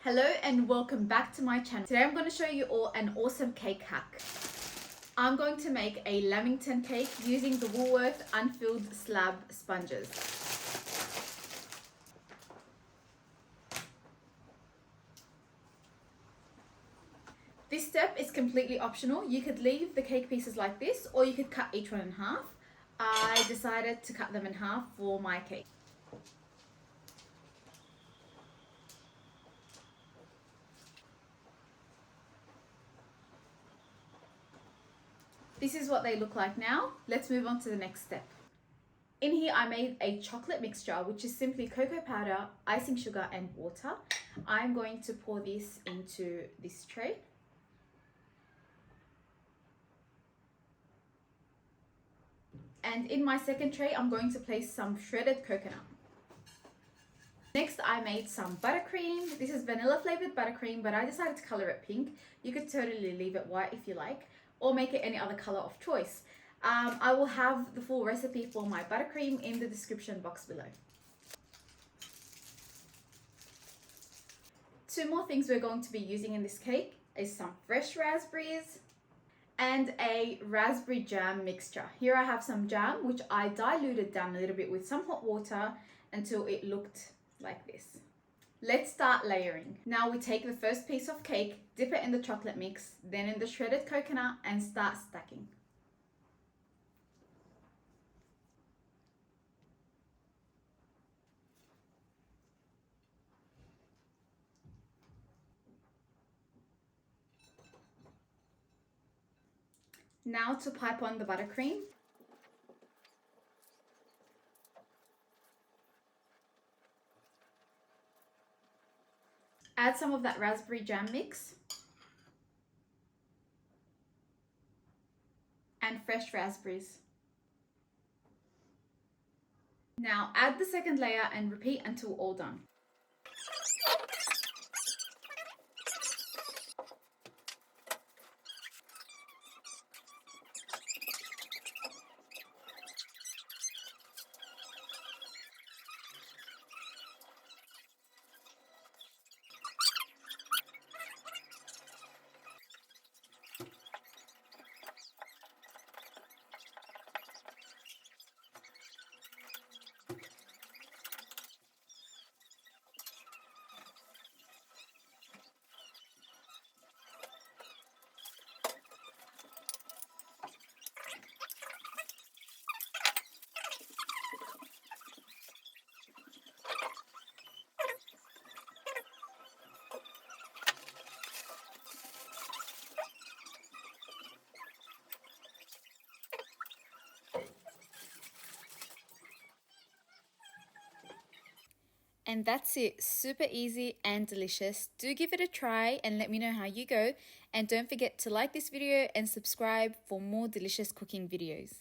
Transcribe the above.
Hello and welcome back to my channel. Today I'm going to show you all an awesome cake hack. I'm going to make a lamington cake using the Woolworths unfilled slab sponges. This step is completely optional. You could leave the cake pieces like this or you could cut each one in half. I decided to cut them in half for my cake. This is what they look like now. Let's move on to the next step. In here I made a chocolate mixture, which is simply cocoa powder, icing sugar and water. I'm going to pour this into this tray. And in my second tray, I'm going to place some shredded coconut. Next, I made some buttercream. This is vanilla flavored buttercream, but I decided to color it pink. You could totally leave it white if you like, or make it any other color of choice. I will have the full recipe for my buttercream in the description box below. Two more things we're going to be using in this cake is some fresh raspberries and a raspberry jam mixture. Here I have some jam, which I diluted down a little bit with some hot water until it looked like this. Let's start layering. Now we take the first piece of cake, dip it in the chocolate mix, then in the shredded coconut and start stacking. Now to pipe on the buttercream. Add some of that raspberry jam mix and fresh raspberries. Now add the second layer and repeat until all done. And that's it, super easy and delicious. Do give it a try and let me know how you go. And don't forget to like this video and subscribe for more delicious cooking videos.